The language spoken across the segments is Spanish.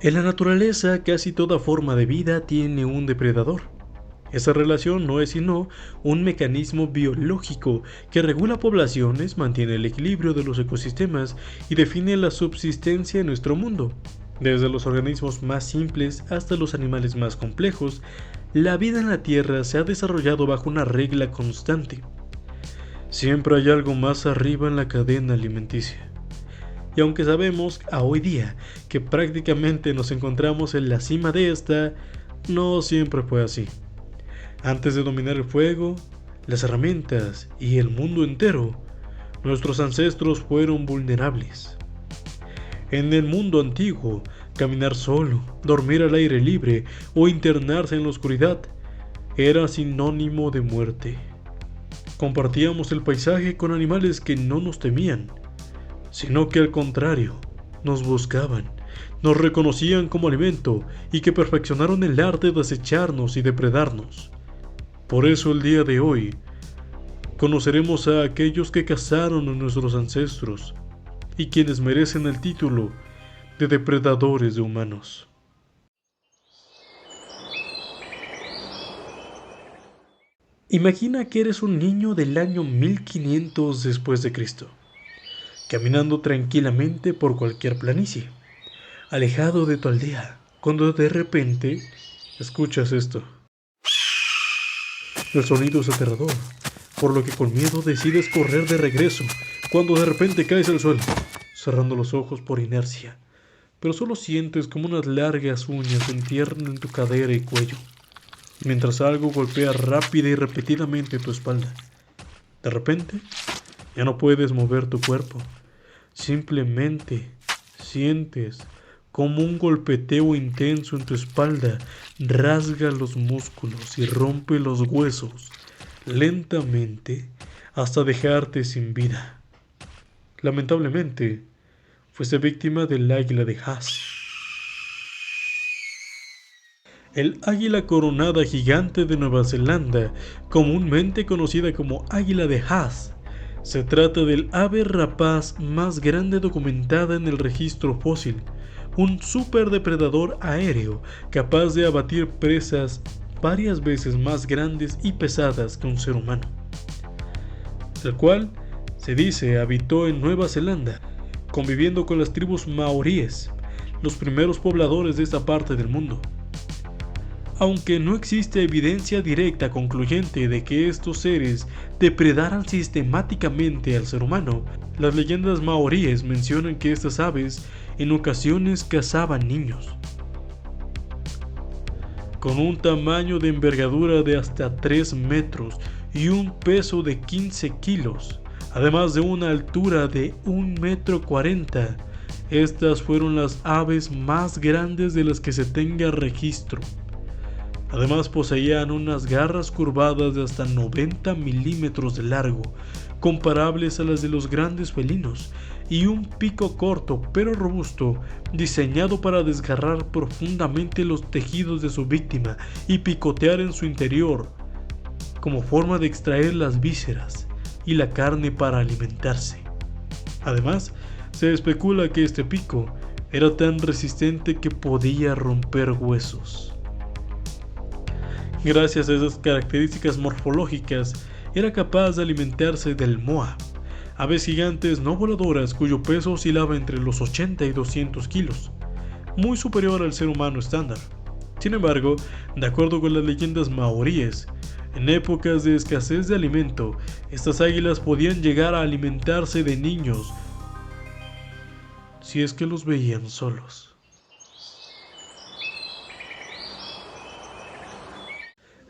En la naturaleza, casi toda forma de vida tiene un depredador. Esa relación no es sino un mecanismo biológico que regula poblaciones, mantiene el equilibrio de los ecosistemas y define la subsistencia en nuestro mundo. Desde los organismos más simples hasta los animales más complejos, la vida en la Tierra se ha desarrollado bajo una regla constante. Siempre hay algo más arriba en la cadena alimenticia. Y aunque sabemos a hoy día que prácticamente nos encontramos en la cima de esta, no siempre fue así. Antes de dominar el fuego, las herramientas y el mundo entero, nuestros ancestros fueron vulnerables. En el mundo antiguo, caminar solo, dormir al aire libre o internarse en la oscuridad era sinónimo de muerte. Compartíamos el paisaje con animales que no nos temían, sino que al contrario, nos buscaban, nos reconocían como alimento y que perfeccionaron el arte de acecharnos y depredarnos. Por eso el día de hoy, conoceremos a aquellos que cazaron a nuestros ancestros y quienes merecen el título de depredadores de humanos. Imagina que eres un niño del año 1500 después de Cristo, caminando tranquilamente por cualquier planicie, alejado de tu aldea, cuando de repente escuchas esto. El sonido es aterrador, por lo que con miedo decides correr de regreso, cuando de repente caes al suelo, cerrando los ojos por inercia, pero solo sientes como unas largas uñas se entierran en tu cadera y cuello, mientras algo golpea rápida y repetidamente tu espalda. De repente, ya no puedes mover tu cuerpo, simplemente sientes como un golpeteo intenso en tu espalda rasga los músculos y rompe los huesos lentamente hasta dejarte sin vida. Lamentablemente, fuiste víctima del águila de Haas. El águila coronada gigante de Nueva Zelanda, comúnmente conocida como águila de Haas, se trata del ave rapaz más grande documentada en el registro fósil, un superdepredador aéreo capaz de abatir presas varias veces más grandes y pesadas que un ser humano, el cual se dice habitó en Nueva Zelanda, conviviendo con las tribus maoríes, los primeros pobladores de esta parte del mundo. Aunque no existe evidencia directa concluyente de que estos seres depredaran sistemáticamente al ser humano, las leyendas maoríes mencionan que estas aves en ocasiones cazaban niños. Con un tamaño de envergadura de hasta 3 metros y un peso de 15 kilos, además de una altura de 1,40 m, estas fueron las aves más grandes de las que se tenga registro. Además poseían unas garras curvadas de hasta 90 milímetros de largo, comparables a las de los grandes felinos, y un pico corto pero robusto, diseñado para desgarrar profundamente los tejidos de su víctima y picotear en su interior, como forma de extraer las vísceras y la carne para alimentarse. Además, se especula que este pico era tan resistente que podía romper huesos. Gracias a esas características morfológicas, era capaz de alimentarse del moa, aves gigantes no voladoras cuyo peso oscilaba entre los 80 y 200 kilos, muy superior al ser humano estándar. Sin embargo, de acuerdo con las leyendas maoríes, en épocas de escasez de alimento, estas águilas podían llegar a alimentarse de niños si es que los veían solos.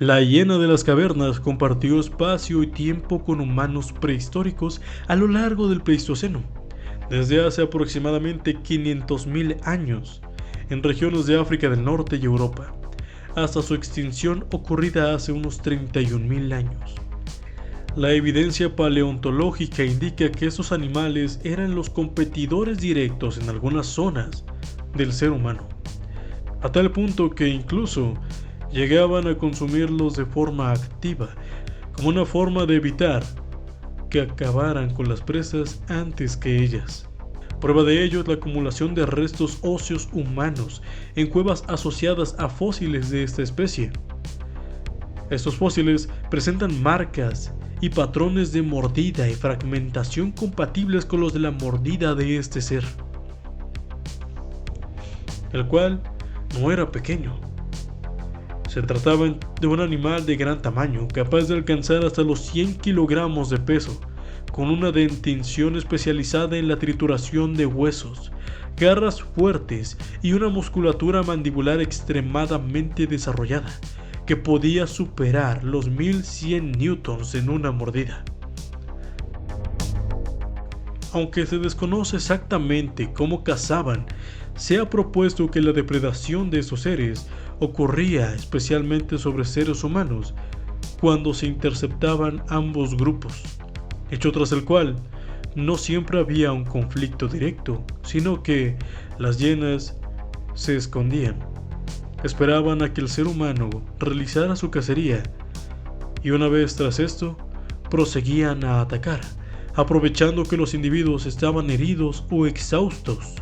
La hiena de las cavernas compartió espacio y tiempo con humanos prehistóricos a lo largo del Pleistoceno, desde hace aproximadamente 500.000 años, en regiones de África del Norte y Europa, hasta su extinción ocurrida hace unos 31.000 años. La evidencia paleontológica indica que estos animales eran los competidores directos en algunas zonas del ser humano, a tal punto que incluso llegaban a consumirlos de forma activa, como una forma de evitar que acabaran con las presas antes que ellas. Prueba de ello es la acumulación de restos óseos humanos en cuevas asociadas a fósiles de esta especie. Estos fósiles presentan marcas y patrones de mordida y fragmentación compatibles con los de la mordida de este ser, el cual no era pequeño. Se trataba de un animal de gran tamaño, capaz de alcanzar hasta los 100 kilogramos de peso, con una dentición especializada en la trituración de huesos, garras fuertes y una musculatura mandibular extremadamente desarrollada, que podía superar los 1100 newtons en una mordida. Aunque se desconoce exactamente cómo cazaban, se ha propuesto que la depredación de estos seres ocurría especialmente sobre seres humanos cuando se interceptaban ambos grupos, hecho tras el cual no siempre había un conflicto directo, sino que las hienas se escondían, esperaban a que el ser humano realizara su cacería y una vez tras esto proseguían a atacar, aprovechando que los individuos estaban heridos o exhaustos.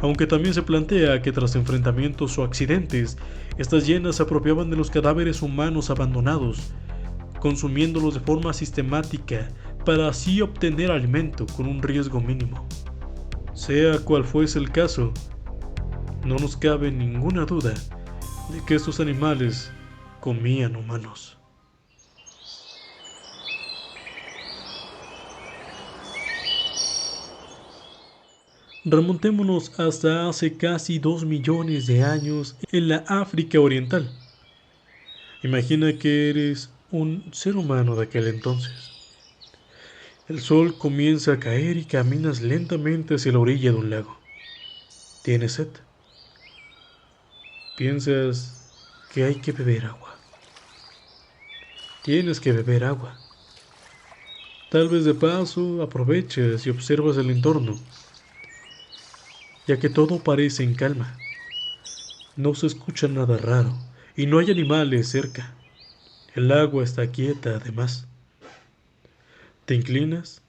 Aunque también se plantea que tras enfrentamientos o accidentes, estas hienas se apropiaban de los cadáveres humanos abandonados, consumiéndolos de forma sistemática para así obtener alimento con un riesgo mínimo. Sea cual fuese el caso, no nos cabe ninguna duda de que estos animales comían humanos. Remontémonos hasta hace casi 2 millones de años en la África Oriental. Imagina que eres un ser humano de aquel entonces. El sol comienza a caer y caminas lentamente hacia la orilla de un lago. ¿Tienes sed? Piensas que hay que beber agua. Tienes que beber agua. Tal vez de paso aprovechas y observas el entorno, ya que todo parece en calma. No se escucha nada raro y no hay animales cerca. El agua está quieta además. Te inclinas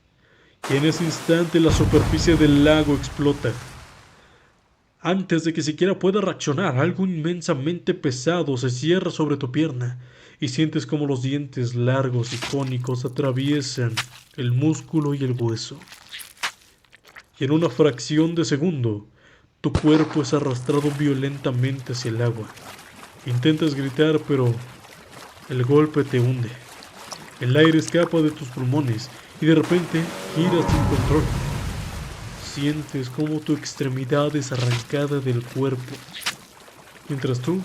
y en ese instante la superficie del lago explota. Antes de que siquiera pueda reaccionar, algo inmensamente pesado se cierra sobre tu pierna y sientes como los dientes largos y cónicos atraviesan el músculo y el hueso. Y en una fracción de segundo, tu cuerpo es arrastrado violentamente hacia el agua. Intentas gritar, pero el golpe te hunde. El aire escapa de tus pulmones y de repente giras sin control. Sientes como tu extremidad es arrancada del cuerpo, mientras tú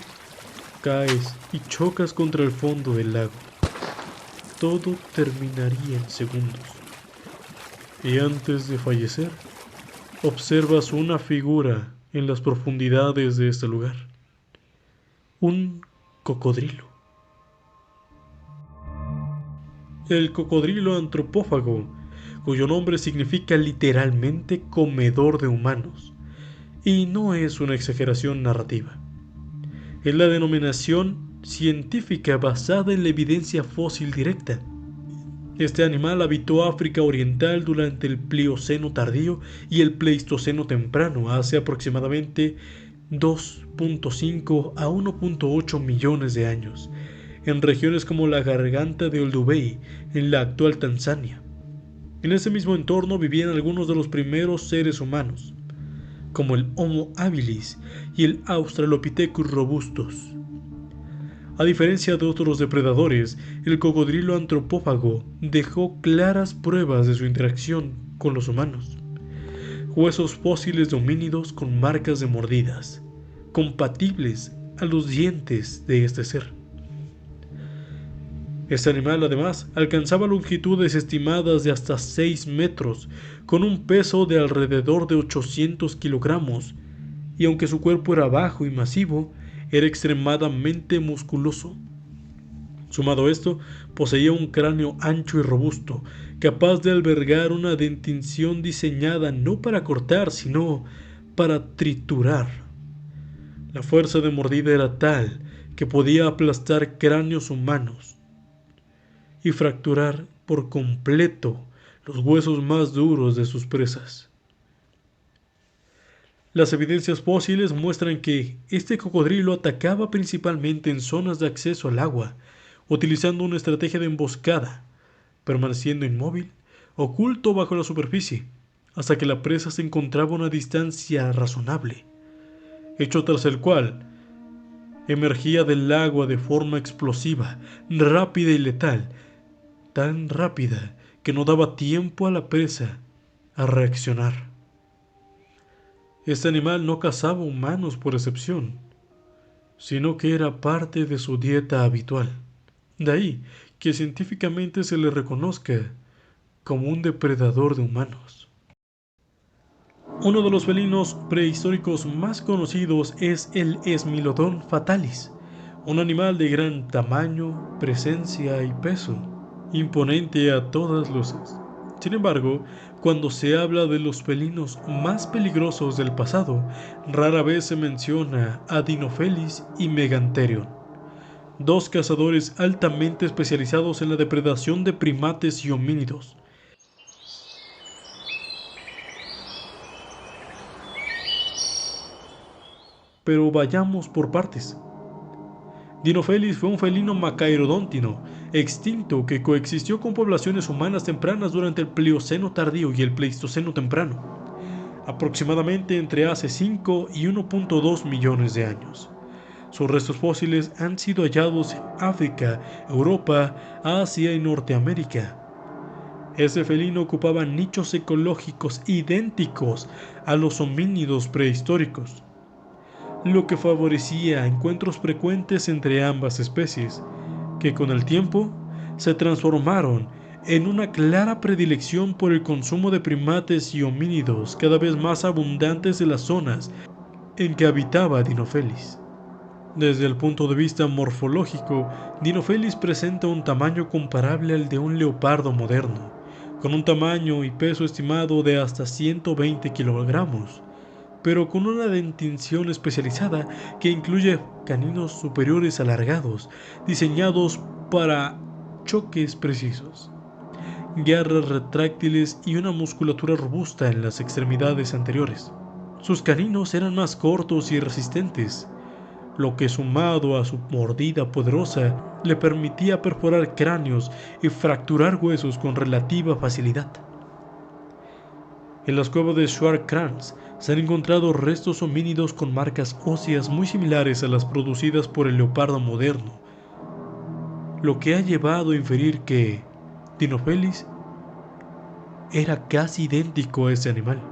caes y chocas contra el fondo del lago. Todo terminaría en segundos. Y antes de fallecer, observas una figura en las profundidades de este lugar. Un cocodrilo. El cocodrilo antropófago, cuyo nombre significa literalmente comedor de humanos, y no es una exageración narrativa. Es la denominación científica basada en la evidencia fósil directa. Este animal habitó África Oriental durante el Plioceno tardío y el Pleistoceno temprano, hace aproximadamente 2.5 a 1.8 millones de años, en regiones como la Garganta de Olduvai, en la actual Tanzania. En ese mismo entorno vivían algunos de los primeros seres humanos, como el Homo habilis y el Australopithecus robustus. A diferencia de otros depredadores, el cocodrilo antropófago dejó claras pruebas de su interacción con los humanos. Huesos fósiles de homínidos con marcas de mordidas, compatibles a los dientes de este ser. Este animal además alcanzaba longitudes estimadas de hasta 6 metros, con un peso de alrededor de 800 kilogramos, y aunque su cuerpo era bajo y masivo, era extremadamente musculoso. Sumado a esto, poseía un cráneo ancho y robusto, capaz de albergar una dentición diseñada no para cortar, sino para triturar. La fuerza de mordida era tal que podía aplastar cráneos humanos y fracturar por completo los huesos más duros de sus presas. Las evidencias fósiles muestran que este cocodrilo atacaba principalmente en zonas de acceso al agua, utilizando una estrategia de emboscada, permaneciendo inmóvil, oculto bajo la superficie, hasta que la presa se encontraba a una distancia razonable, hecho tras el cual emergía del agua de forma explosiva, rápida y letal, tan rápida que no daba tiempo a la presa a reaccionar. Este animal no cazaba humanos por excepción, sino que era parte de su dieta habitual. De ahí que científicamente se le reconozca como un depredador de humanos. Uno de los felinos prehistóricos más conocidos es el Smilodon fatalis, un animal de gran tamaño, presencia y peso, imponente a todas luces. Sin embargo, cuando se habla de los felinos más peligrosos del pasado, rara vez se menciona a Dinofelis y Megantherion, dos cazadores altamente especializados en la depredación de primates y homínidos. Pero vayamos por partes. Dinofelis fue un felino macaerodontino extinto que coexistió con poblaciones humanas tempranas durante el Plioceno tardío y el Pleistoceno temprano, aproximadamente entre hace 5 y 1.2 millones de años. Sus restos fósiles han sido hallados en África, Europa, Asia y Norteamérica. Este felino ocupaba nichos ecológicos idénticos a los homínidos prehistóricos, lo que favorecía encuentros frecuentes entre ambas especies, que con el tiempo se transformaron en una clara predilección por el consumo de primates y homínidos cada vez más abundantes de las zonas en que habitaba Dinofelis. Desde el punto de vista morfológico, Dinofelis presenta un tamaño comparable al de un leopardo moderno, con un tamaño y peso estimado de hasta 120 kilogramos, pero con una dentición especializada que incluye caninos superiores alargados, diseñados para choques precisos, garras retráctiles y una musculatura robusta en las extremidades anteriores. Sus caninos eran más cortos y resistentes, lo que sumado a su mordida poderosa le permitía perforar cráneos y fracturar huesos con relativa facilidad. En las cuevas de Schwarz-Krans se han encontrado restos homínidos con marcas óseas muy similares a las producidas por el leopardo moderno, lo que ha llevado a inferir que Dinofelis era casi idéntico a ese animal.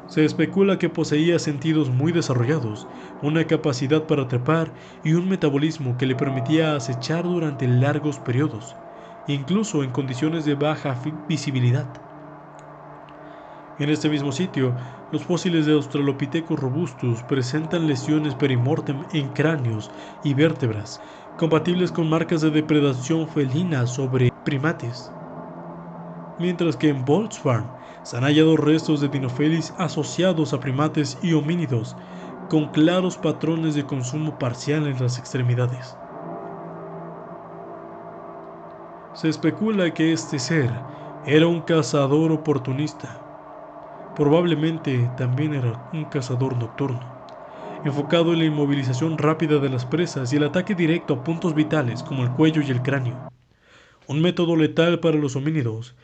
Se especula que poseía sentidos muy desarrollados, una capacidad para trepar y un metabolismo que le permitía acechar durante largos periodos, incluso en condiciones de baja visibilidad. En este mismo sitio, los fósiles de Australopithecus robustus presentan lesiones perimortem en cráneos y vértebras, compatibles con marcas de depredación felina sobre primates. Mientras que en Boltzfarm se han hallado restos de Dinofelis asociados a primates y homínidos, con claros patrones de consumo parcial en las extremidades. Se especula que este ser era un cazador oportunista. Probablemente también era un cazador nocturno, enfocado en la inmovilización rápida de las presas y el ataque directo a puntos vitales como el cuello y el cráneo, un método letal para los homínidos.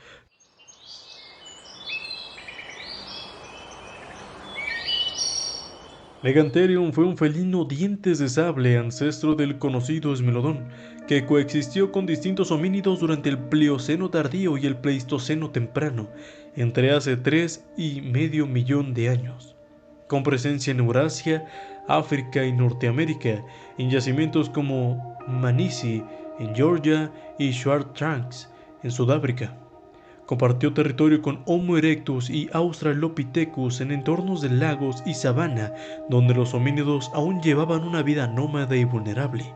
Megantherion fue un felino dientes de sable ancestro del conocido Smilodon, que coexistió con distintos homínidos durante el Plioceno tardío y el Pleistoceno temprano, entre hace 3,5 millones de años, con presencia en Eurasia, África y Norteamérica, en yacimientos como Manisi en Georgia y Schwarz-Tranx en Sudáfrica. Compartió territorio con Homo erectus y Australopithecus en entornos de lagos y sabana, donde los homínidos aún llevaban una vida nómada y vulnerable.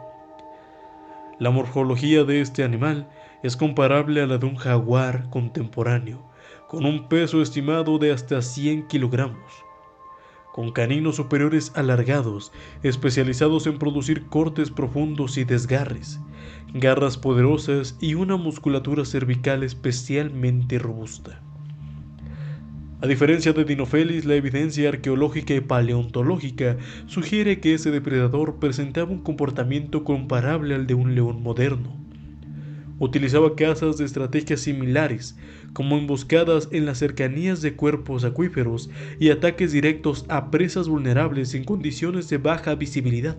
La morfología de este animal es comparable a la de un jaguar contemporáneo, con un peso estimado de hasta 100 kilogramos, con caninos superiores alargados, especializados en producir cortes profundos y desgarres, garras poderosas y una musculatura cervical especialmente robusta. A diferencia de Dinophelis, la evidencia arqueológica y paleontológica sugiere que ese depredador presentaba un comportamiento comparable al de un león moderno. Utilizaba cazas de estrategias similares, como emboscadas en las cercanías de cuerpos acuíferos y ataques directos a presas vulnerables en condiciones de baja visibilidad.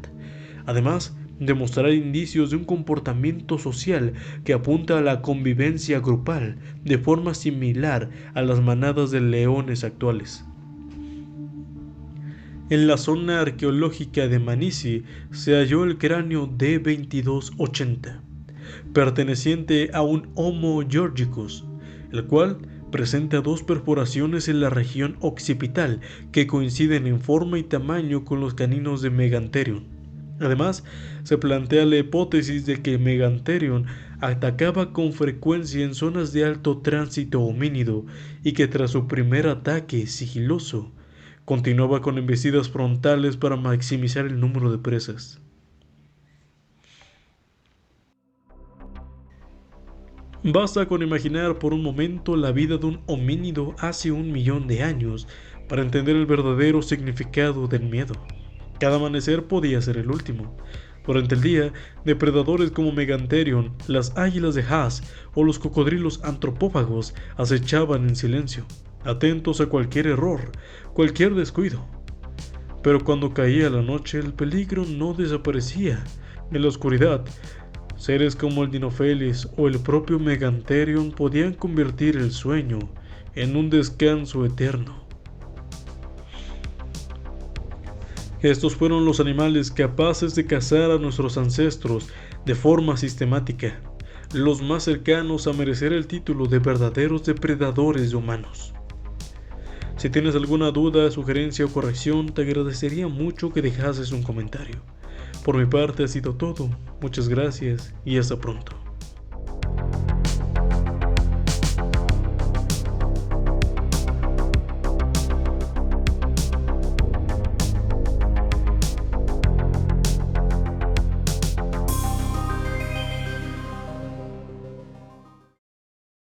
Además, de mostrar indicios de un comportamiento social que apunta a la convivencia grupal de forma similar a las manadas de leones actuales. En la zona arqueológica de Manisi se halló el cráneo D2280, perteneciente a un Homo georgicus, el cual presenta dos perforaciones en la región occipital que coinciden en forma y tamaño con los caninos de Megantherium. Además, se plantea la hipótesis de que Megantherium atacaba con frecuencia en zonas de alto tránsito homínido y que tras su primer ataque sigiloso, continuaba con embestidas frontales para maximizar el número de presas. Basta con imaginar por un momento la vida de un homínido hace 1 millón de años para entender el verdadero significado del miedo. Cada amanecer podía ser el último. Durante el día, depredadores como Megantherium, las águilas de Haas o los cocodrilos antropófagos acechaban en silencio, atentos a cualquier error, cualquier descuido. Pero cuando caía la noche, el peligro no desaparecía. En la oscuridad, seres como el Dinophelis o el propio Megantherium podían convertir el sueño en un descanso eterno. Estos fueron los animales capaces de cazar a nuestros ancestros de forma sistemática, los más cercanos a merecer el título de verdaderos depredadores de humanos. Si tienes alguna duda, sugerencia o corrección, te agradecería mucho que dejases un comentario. Por mi parte ha sido todo, muchas gracias y hasta pronto.